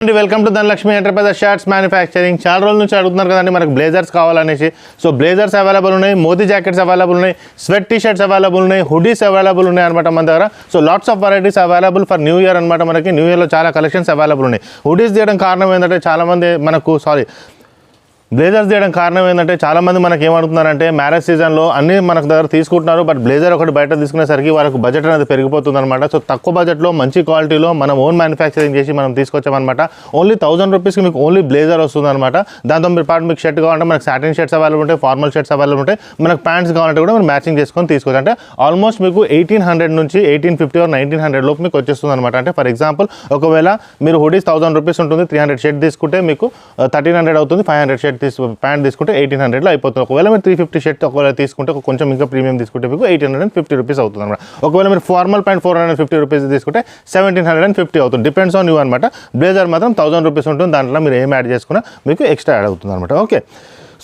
Welcome to Dhanalakshmi enterprises shirts manufacturing. చాలా రోజుల నుంచి అడుగుతున్నారు కదండి మనకు బ్లేజర్స్ కావాలనేసి. సో బ్లేజర్స్ అవైలబుల్ ఉన్నాయి, మోదీ జాకెట్స్ అవైలబుల్ ఉన్నాయి, స్వెట్ టీ షర్ట్స్ అవైలబుల్ ఉన్నాయి, హుడీస్ అవైలబుల్ ఉన్నాయి అనమాట మన దగ్గర. So lots of varieties available for new year అనమాట. మనకి న్యూ ఇయర్లో చాలా కలెక్షన్స్ అవైలబుల్ ఉన్నాయి. హుడీస్ తీయడం కారణం ఏంటంటే చాలామంది బ్లేజర్స్ తీయడం కారణం ఏంటంటే చాలామంది మనకి ఏమడుగుతున్నారంటే మ్యారేజ్ సీజన్లో అన్నీ మనకు దగ్గర తీసుకుంటున్నారు, బట్ బ్లేజర్ ఒకటి బయట తీసుకునేసరికి వాళ్ళకు బడ్జెట్ అనేది పెరిగిపోతుంది అనమాట. సో తక్కువ బడ్జెట్లో మంచి క్వాలిటీలో మనం ఓన్ మ్యానుఫ్యాక్చరింగ్ చేసి మనం తీసుకొచ్చామన్నమాట. ఓన్లీ 1000 రూపీస్కి మీకు ఓన్లీ బ్లేజర్ వస్తుంది అనమాట. దాంతో మీరు పాటు మీకు షర్ట్ కావాలంటే మనకు సాటిన్ షర్ట్స్ అవైలబుల్ ఉంటాయి, ఫార్మల్ షర్ట్స్ అవైలబుల్ ఉంటాయి, మనకు ప్యాంట్స్ కావాలంటే కూడా మీరు మ్యాచింగ్ చేసుకొని తీసుకోవచ్చు. అంటే ఆల్మోస్ట్ మీకు 1800 నుంచి 1850 ఆర్ 1900 లోపు మీకు వచ్చేస్తుంది అనమాట. అంటే ఫర్ ఎగ్జాంపుల్ ఒకవేళ మీరు హుడీస్ 1000 రూపీస్ ఉంటుంది, 300 షర్ట్ తీసుకుంటే మీకు 1300 అవుతుంది, 500 షర్ట్ ప్యాంట్ తీసుకుంటే 1800లో అయిపోతుంది. ఒకవేళ మీరు 350 షర్ట్ ఒకవేళ తీసుకుంటే కొంచెం ఇంకా ప్రీమియం తీసుకుంటే మీకు 850 రూపీస్ అవుతుంది అనమాట. ఒకవేళ మీరు ఫార్మల్ ప్యాంట్ 450 రూపీస్ తీసుకుంటే 1750 అవుతుంది. డిపెండ్స్ ఆన్ యూ అనమాట. బ్లేజర్ మాత్రం 1000 రూపీస్ ఉంటుంది, దాంట్లో మీరు ఏం యాడ్ చేసుకున్నా మీకు ఎక్స్ట్రా యాడ్ అవుతుంది అనమాట. ఓకే,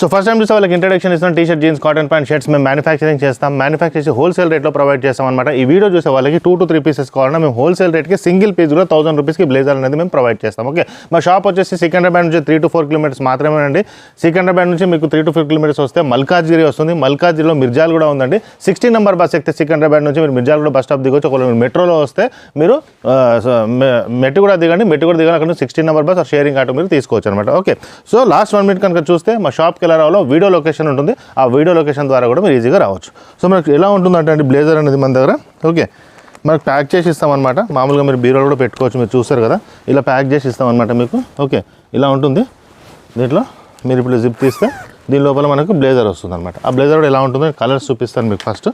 సో ఫస్ట్ టైం చూసే వాళ్ళకి ఇంట్రడక్షన్ ఇస్తాం. T shirt, jeans, cotton pant, shirts మేము మ్యానుఫ్యాక్చరింగ్ చేస్తాం. మ్యానుఫ్యాక్చర్ చేసి హోల్సేల్ రేట్లో ప్రొవైడ్ చేస్తాం అనమాట. ఈ వీడియో చూసే వాళ్ళకి 2 to 3 పీసెస్ కావాలన్నా మేము హోల్సేల్ రేట్కి సింగిల్ పీస్ కూడా 1000 రూపీస్కి బ్లేజర్ అనేది మేము ప్రొవైడ్ చేస్తాం. ఓకే, మా షాప్ వచ్చేసి సికింద్రాబాద్ నుంచి 3 to 4 కిలోమీటర్స్ మాత్రమే అండి. సికింద్రాబాద్ నుంచి మీకు 3 to 4 కిలోమీటర్స్ వస్తే మల్కాజ్గిరి వస్తుంది. మల్కాజ్గిరిలో మిర్జాల్ కూడా ఉందండి. 16 నెంబర్ బస్ ఎక్కితే సికింద్రాబాద్ నుంచి మీరు మిర్జాల్ కూడా బస్ స్టాప్ దిగొచ్చు. ఒకవేళ మీరు మెట్రోలో వస్తే మీరు మెట్టు కూడా దిగండి, అక్కడ 16 నెంబర్ బస్ షేరింగ్ ఆటో మీరు తీసుకోవచ్చు అనమాట. ఓకే, సో లాస్ట్ 1 minute కనుక చూస్తే మా షాప్కి ఎలా రావాలో వీడియో లొకేషన్ ఉంటుంది. ఆ వీడియో లొకేషన్ ద్వారా కూడా మీరు ఈజీగా రావచ్చు. సో మనకు ఎలా ఉంటుందంటే బ్లేజర్ అనేది మన దగ్గర ఓకే మనకు ప్యాక్ చేసి ఇస్తామన్నమాట. మామూలుగా మీరు బీరోలో కూడా పెట్టుకోవచ్చు, మీరు చూస్తారు కదా, ఇలా ప్యాక్ చేసి ఇస్తామన్నమాట మీకు. ఓకే, ఇలా ఉంటుంది. దీంట్లో మీరు ఇప్పుడు జిప్ తీస్తే దీని లోపల మనకు బ్లేజర్ వస్తుంది అనమాట. ఆ బ్లేజర్ కూడా ఎలా ఉంటుందో కలర్స్ చూపిస్తాను మీకు. First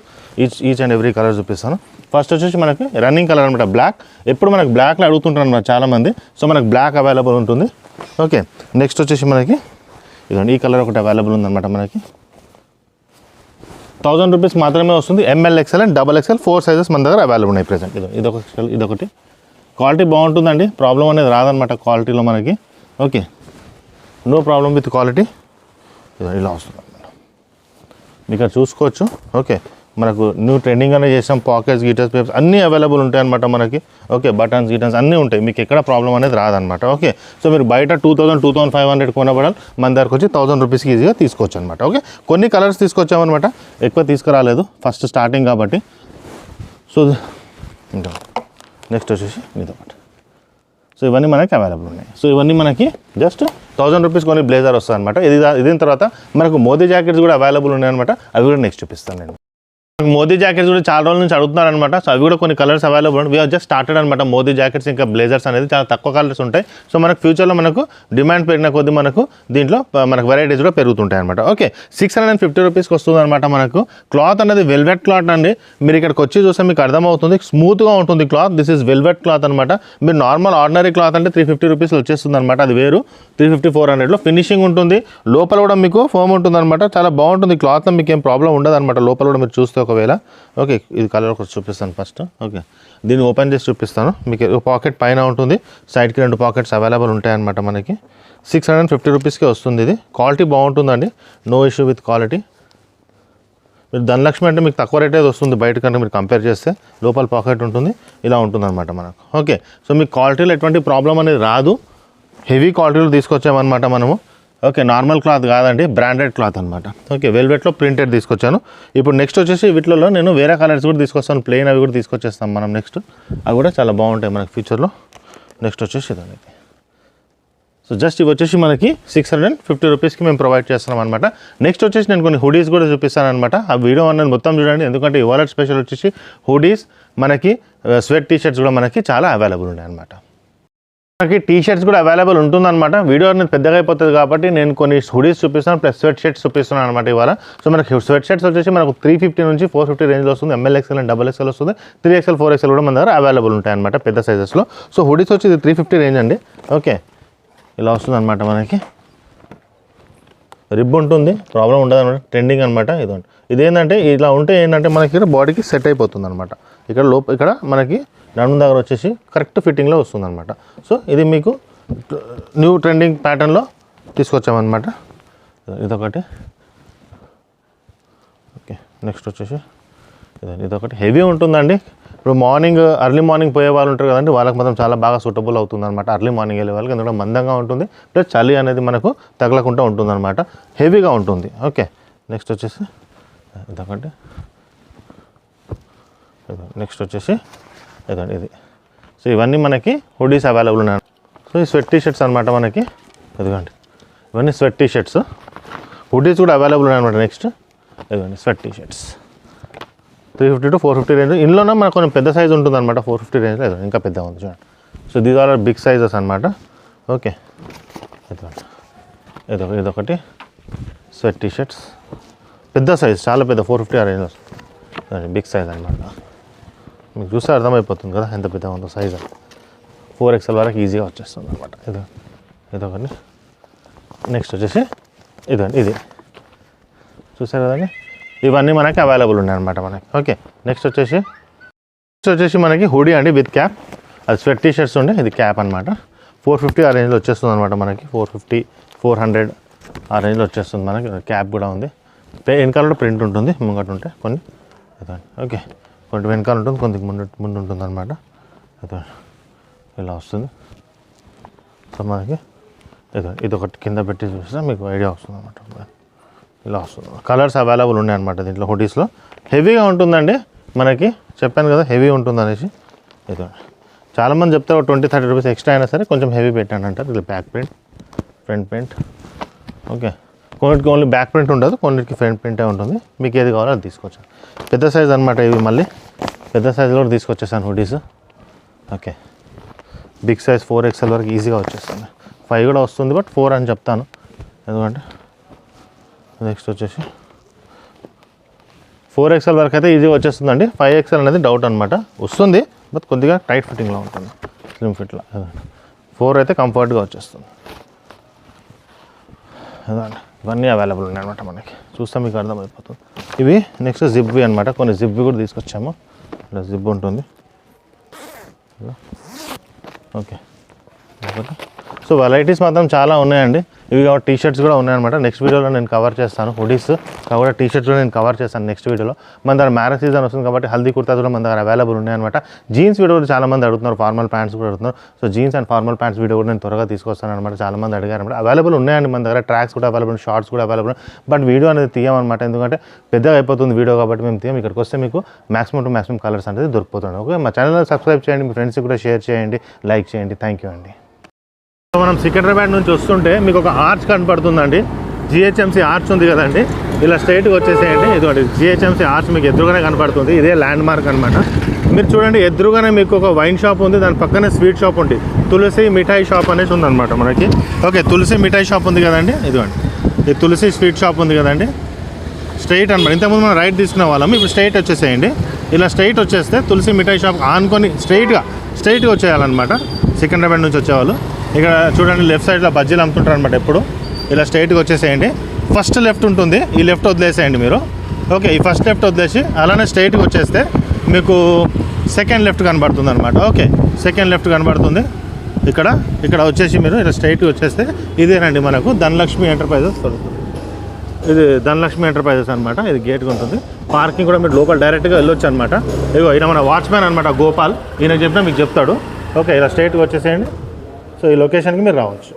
each and every colour చూపిస్తాను. ఫస్ట్ వచ్చేసి మనకి రన్నింగ్ కలర్ అనమాట, బ్లాక్. ఎప్పుడు మనకు బ్లాక్లో అడుగుతుంటారు అనమాట చాలామంది. సో మనకు బ్లాక్ అవైలబుల్ ఉంటుంది. ఓకే, నెక్స్ట్ వచ్చేసి మనకి ఇదండి, ఈ కలర్ ఒకటి అవైలబుల్ ఉందన్నమాట. మనకి 1000 రూపీస్ మాత్రమే వస్తుంది. ML, XL and XXL 4 sizes మన దగ్గర అవైలబుల్ ఉన్నాయి ప్రెసెంట్. ఇదొకటి క్వాలిటీ బాగుంటుందండి, ప్రాబ్లం అనేది రాదనమాట క్వాలిటీలో మనకి. Okay, no problem with quality. ఇలా వస్తుంది అనమాట, మీకు అది చూసుకోవచ్చు. ఓకే, మనకు న్యూ ట్రెండింగ్ అనేది చేసాం. పాకెట్స్, గీటర్స్, పేపర్స్ అన్నీ అవైలబుల్ ఉంటాయి అనమాట మనకి. ఓకే, బటన్స్, గీటన్స్ అన్నీ ఉంటాయి, మీకు ఎక్కడ ప్రాబ్లం అనేది రాదనమాట. ఓకే, సో మీరు బయట 2000, 2500 కొనబడాలి, మన దగ్గరకు వచ్చి 1000 రూపీస్కి ఈజీగా తీసుకోవచ్చు అనమాట. ఓకే, కొన్ని కలర్స్ తీసుకొచ్చామన్నమాట, ఎక్కువ తీసుకురాలేదు, ఫస్ట్ స్టార్టింగ్ కాబట్టి. సో ఇంకా నెక్స్ట్ వచ్చేసి ఇదొకటి. సో ఇవన్నీ మనకి అవైలబుల్ ఉన్నాయి. సో ఇవన్నీ మనకి జస్ట్ 1000 రూపీస్ కొన్ని బ్లేజర్ వస్తుంది అనమాట. దీని తర్వాత మనకు మోదీ జాకెట్స్ కూడా అవైలబుల్ ఉన్నాయి అనమాట. అవి కూడా నెక్స్ట్ చూపిస్తాను నేను. మోదీ జాకెట్స్ కూడా చాలా రోజుల నుంచి అడుగుతున్నారనమాట. సో అవి కూడా కొన్ని కలర్స్ అవైలబుల్ ఉన్నాయి. వీఆర్ జస్ట్ స్టార్టెడ్ అనమాట. మోదీ జాకెట్స్ ఇంకా బ్లేజర్స్ అనేది చాలా తక్కువ కలర్స్ ఉంటాయి. సో మనకు ఫ్యూచర్లో మనకు డిమాండ్ పెరిగిన కొద్దీ మనకు దీంట్లో మనకు వెరైటీస్ కూడా పెరుగుతుంటాయి అనమాట. ఓకే, 650 రూపీస్కి వస్తుంది అనమాట. మనకు క్లాత్ అనేది వెల్వెట్ క్లాత్ అండి. మీరు ఇక్కడికి వచ్చి చూస్తే మీకు అర్థమవుతుంది, స్మూత్గా ఉంటుంది cloth. This is velvet cloth అనమాట. మీరు నార్మల్ ఆర్డినరీ క్లాత్ అంటే 350 రూపీస్ వచ్చేస్తుంది అనమాట. అది వేరు. 350, 400లో ఫినిషింగ్ ఉంటుంది. లోపల కూడా మీకు ఫోమ్ ఉంటుంది అనమాట. చాలా బాగుంటుంది క్లాత్లో, మీకు ఏం ప్రాబ్లం ఉండదు అనమాట. లోపల కూడా మీరు చూస్తే ఒకవేళ. ఓకే, ఇది కలర్ ఒకటి చూపిస్తాను ఫస్ట్. ఓకే, దీన్ని ఓపెన్ చేసి చూపిస్తాను మీకు. పాకెట్ పైన ఉంటుంది, సైడ్కి 2 పాకెట్స్ అవైలబుల్ ఉంటాయి అనమాట. మనకి 650 రూపీస్కి వస్తుంది. ఇది క్వాలిటీ బాగుంటుందండి, నో ఇష్యూ విత్ క్వాలిటీ. మీరు ధనలక్ష్మి అంటే మీకు తక్కువ రేట్ అయితే వస్తుంది బయట కంటే మీరు కంపేర్ చేస్తే. లోపల పాకెట్ ఉంటుంది, ఇలా ఉంటుంది అనమాట మనకు. ఓకే, సో మీకు క్వాలిటీలో ఎటువంటి ప్రాబ్లం అనేది రాదు. హెవీ క్వాలిటీలో తీసుకొచ్చామన్నమాట మనము. ఓకే, నార్మల్ క్లాత్ కాదండి, బ్రాండెడ్ క్లాత్ అనమాట. ఓకే, వెల్వెట్లో ప్రింటెడ్ తీసుకొచ్చాను. ఇప్పుడు నెక్స్ట్ వచ్చేసి వీటిలో నేను వేరే కలర్స్ కూడా తీసుకొస్తాను, ప్లెయిన్ అవి కూడా తీసుకొచ్చేస్తాం మనం నెక్స్ట్. అవి కూడా చాలా బాగుంటాయి మనకి ఫ్యూచర్లో. నెక్స్ట్ వచ్చేసి ఇదండి. సో జస్ట్ ఇవి వచ్చేసి మనకి 650 రూపీస్కి మేము ప్రొవైడ్ చేస్తున్నాం అనమాట. నెక్స్ట్ వచ్చేసి నేను కొన్ని హుడీస్ కూడా చూపిస్తాను అనమాట. ఆ వీడియో అనేది మొత్తం చూడండి, ఎందుకంటే ఇవాళ స్పెషల్ వచ్చేసి హుడీస్, మనకి స్వెట్ టీ షర్ట్స్ కూడా మనకి చాలా అవైలబుల్ ఉన్నాయి అనమాట. మనకి టీ షర్ట్స్ కూడా అవైలబుల్ ఉంటుందన్నమాట. వీడియో అనేది పెద్దగా అయిపోతుంది కాబట్టి నేను కొన్ని హుడీస్ చూపిస్తాను, ప్లస్ స్వెట్ షర్ట్స్ చూపిస్తున్నాను అనమాట ఇవాళ. సో మనకి స్వెట్ షర్ట్స్ వచ్చేసి మనకు 350 నుంచి 450 రేంజ్లో వస్తుంది. ML, XL అండ్ XXL వస్తుంది. 3XL, 4XL కూడా మన దగ్గర అవైలబుల్ ఉంటాయి అనమాట, పెద్ద సైజెస్లో. సో హుడీస్ వచ్చి 350 రేంజ్ అండి. ఓకే, ఇలా వస్తుంది అనమాట. మనకి రిబ్ ఉంటుంది, ప్రాబ్లం ఉండదు అనమాట. ట్రెండింగ్ అనమాట. ఇదేంటంటే ఇలా ఉంటే ఏంటంటే మనకి బాడీకి సెట్ అయిపోతుంది అనమాట. ఇక్కడ మనకి నడుము దగ్గర వచ్చేసి కరెక్ట్ ఫిట్టింగ్లో వస్తుంది అనమాట. సో ఇది మీకు న్యూ ట్రెండింగ్ ప్యాటర్న్లో తీసుకొచ్చామన్నమాట. ఇదొకటి. ఓకే, నెక్స్ట్ వచ్చేసి ఇదొకటి హెవీ ఉంటుందండి. ఇప్పుడు ఎర్లీ మార్నింగ్ పోయే వాళ్ళు ఉంటారు కదండి, వాళ్ళకి మాత్రం చాలా బాగా సూటబుల్ అవుతుంది అనమాట. ఎర్లీ మార్నింగ్ వెళ్ళే వాళ్ళకి ఎందుకంటే మందంగా ఉంటుంది, ప్లస్ చలి అనేది మనకు తగలకుండా ఉంటుంది అనమాట, హెవీగా ఉంటుంది. ఓకే, నెక్స్ట్ వచ్చేసి ఇదొకటి, నెక్స్ట్ వచ్చేసి ఇదండి ఇది. సో ఇవన్నీ మనకి హుడీస్ అవైలబుల్ ఉన్నాయి. సో ఈ స్వెట్ టీషర్ట్స్ అనమాట మనకి, ఇదిగోండి ఇవన్నీ స్వెట్ టీషర్ట్స్. హుడీస్ కూడా అవైలబుల్ ఉన్నాయి అనమాట. నెక్స్ట్ ఇదిగోండి స్వెట్ టీషర్ట్స్ 350 to 450 రేంజ్. ఇందులోనే మనకు కొంచెం పెద్ద సైజ్ ఉంటుంది అనమాట, 450 రేంజ్లో ఇదిగోండి ఇంకా పెద్ద ఉంది చూడండి. So these are big sizes అనమాట. ఓకే, ఇదిగోండి ఇదొకటి స్వెట్ టీషర్ట్స్, పెద్ద సైజ్, చాలా పెద్ద 450 ఆ రేంజ్లో బిగ్ సైజ్ అనమాట. మీకు చూస్తే అర్థమైపోతుంది కదా ఎంత పెద్దగా ఉందో సైజ్. 4XL వరకు ఈజీగా వచ్చేస్తుంది అనమాట. ఇదొకటి. నెక్స్ట్ వచ్చేసి ఇదండి ఇది చూసారు కదండి, ఇవన్నీ మనకి అవైలబుల్ ఉన్నాయి అనమాట మనకి. ఓకే, నెక్స్ట్ వచ్చేసి మనకి హుడీ అండి విత్ క్యాప్. అది స్వెట్ టీషర్ట్స్ ఉండే, ఇది క్యాప్ అనమాట. 450 ఆ రేంజ్లో వచ్చేస్తుంది అనమాట మనకి. 450, 400 ఆ రేంజ్లో వచ్చేస్తుంది మనకి. క్యాప్ కూడా ఉంది. వెనకాల ప్రింట్ ఉంటుంది, ముంగట ఉంటే కొన్ని. ఓకే, కొంచెం వెనకాల ఉంటుంది, కొంచెం ముందు ఉంటుంది అనమాట. ఇలా వస్తుంది. సో మనకి ఇదొకటి కింద పెట్టి చూస్తే మీకు ఐడియా వస్తుంది అనమాట. ఇలా వస్తుంది. కలర్స్ అవైలబుల్ ఉన్నాయి అనమాట దీంట్లో. హుడీస్లో హెవీగా ఉంటుందండి మనకి, చెప్పాను కదా హెవీ ఉంటుంది అనేసి. చాలామంది చెప్తే 20-30 రూపీస్ ఎక్స్ట్రా అయినా సరే కొంచెం హెవీ పెట్టాను అంటారు. ఇది back print, front print. Okay, కొన్నిటికి ఓన్లీ బ్యాక్ ప్రింట్ ఉండదు, కొన్నిటికి ఫ్రంట్ ప్రింటే ఉంటుంది. మీకు ఏది కావాలో అది తీసుకొచ్చాను. పెద్ద సైజ్ అనమాట ఇవి, మళ్ళీ పెద్ద సైజులో కూడా తీసుకొచ్చేసాను hoodies. Okay, big size 4XL వరకు ఈజీగా వచ్చేస్తుంది. 5 కూడా వస్తుంది, బట్ 4 అని చెప్తాను ఎందుకంటే. నెక్స్ట్ వచ్చేసి 4XL వరకు అయితే ఈజీగా వచ్చేస్తుందండి. 5XL అనేది డౌట్ అనమాట, వస్తుంది బట్ కొద్దిగా టైట్ ఫిట్టింగ్లో ఉంటుంది, స్లిమ్ ఫిట్లో. 4 అయితే కంఫర్ట్గా వచ్చేస్తుంది. అదండి, ఇవన్నీ అవైలబుల్ ఉన్నాయి అనమాట మనకి. చూస్తే మీకు అర్థమైపోతుంది. ఇవి నెక్స్ట్ జిప్వి అనమాట. కొన్ని జిప్వి కూడా తీసుకొచ్చాము. ఇలా జిప్ ఉంటుంది. ఓకే, సో వెరైటీస్ మాత్రం చాలా ఉన్నాయండి. ఇవి కాబట్టి టీషర్ట్స్ కూడా ఉన్నాయన్నమాట. నెక్స్ట్ వీడియోలో నేను కవర్ చేస్తాను. హుడీస్ కాబట్టి టీషర్ట్స్ కూడా నేను కవర్ చేస్తాను నెక్స్ట్ వీడియోలో. మన దగ్గర మ్యారేజ్ సీజన్ వస్తుంది కాబట్టి హల్దీ కుర్తాస్ కూడా మన దగ్గర అవైలబుల్ ఉన్నాయన్నమాట. జీన్స్ వీడియో కూడా చాలామంది అడుగుతున్నారు, ఫార్మల్ ప్యాంట్స్ కూడా అడుగుతున్నారు. So jeans and formal pants video కూడా నేను త్వరగా తీసుకొస్తాను అనమాట. చాలామంది అడిగారు అనమాట. అవైలబుల్ ఉన్నాయండి మన దగ్గర. ట్రాక్స్ కూడా అవైలబుల్, షార్ట్స్ కూడా అవైలబుల్. బట్ వీడియో అనేది తీయమన్నమాట, ఎందుకంటే పెద్దగా అయిపోతుంది వీడియో కాబట్టి మేము తీయం. ఇక్కడికి వస్తే మీకు మ్యాక్సిమం టు మ్యాక్సిమం కలర్స్ అనేది దొరికిపోతుంది. ఓకే, మా ఛానల్ని సబ్స్క్రైబ్ చేయండి, మీ ఫ్రెండ్స్కి కూడా షేర్ చేయండి, లైక్ చేయండి. థ్యాంక్ యూ అండి. మనం సికింద్రాబాద్ నుంచి వస్తుంటే మీకు ఒక ఆర్చ్ కనపడుతుందండి. జిహెచ్ఎంసీ ఆర్చ్ ఉంది కదండి, ఇలా స్ట్రైట్గా వచ్చేసేయండి. ఇదిగోండి జిహెచ్ఎంసీ ఆర్చ్ మీకు ఎదురుగానే కనపడుతుంది. ఇదే ల్యాండ్ మార్క్ అనమాట. మీరు చూడండి, ఎదురుగానే మీకు ఒక వైన్ షాప్ ఉంది, దాని పక్కనే స్వీట్ షాప్ ఉంది. తులసి మిఠాయి షాప్ అనేసి ఉందన్నమాట మనకి. ఓకే, తులసి మిఠాయి షాప్ ఉంది కదండి, ఇదిగోండి ఇది తులసి స్వీట్ షాప్ ఉంది కదండి. స్ట్రైట్ అనమాట. ఇంతకుముందు మనం రైట్ తీసుకునే వాళ్ళం, ఇప్పుడు స్ట్రైట్ వచ్చేసేయండి. ఇలా స్ట్రైట్ వచ్చేస్తే తులసి మిఠాయి షాప్ ఆనుకొని స్ట్రైట్గా వచ్చేయాలన్నమాట. సికింద్రాబాద్ నుంచి వచ్చేవాళ్ళు ఇక్కడ చూడండి, లెఫ్ట్ సైడ్లో బజ్జీలు అమ్ముతుంటారు అనమాట. ఎప్పుడు ఇలా స్ట్రైట్గా వచ్చేసేయండి. ఫస్ట్ లెఫ్ట్ ఉంటుంది, ఈ లెఫ్ట్ వదిలేసేయండి మీరు. ఓకే, ఈ ఫస్ట్ లెఫ్ట్ వదిలేసి అలానే స్ట్రైట్గా వచ్చేస్తే మీకు సెకండ్ లెఫ్ట్ కనబడుతుంది అనమాట. ఓకే, సెకండ్ లెఫ్ట్ కనబడుతుంది. ఇక్కడ వచ్చేసి మీరు ఇలా స్ట్రైట్గా వచ్చేస్తే ఇదేనండి మనకు ధనలక్ష్మి ఎంటర్ప్రైజెస్. ఇది ధనలక్ష్మి ఎంటర్ప్రైజెస్ అనమాట. ఇది గేట్గా ఉంటుంది. పార్కింగ్ కూడా మీరు లోపల డైరెక్ట్గా వెళ్ళొచ్చు అనమాట. ఇదిగో ఈయన మన వాచ్మ్యాన్ అనమాట, గోపాల్. ఈయనకు చెప్పినా మీకు చెప్తాడు. ఓకే, ఇలా స్ట్రైట్గా వచ్చేసేయండి. సో ఈ లొకేషన్కి మీరు రావచ్చు.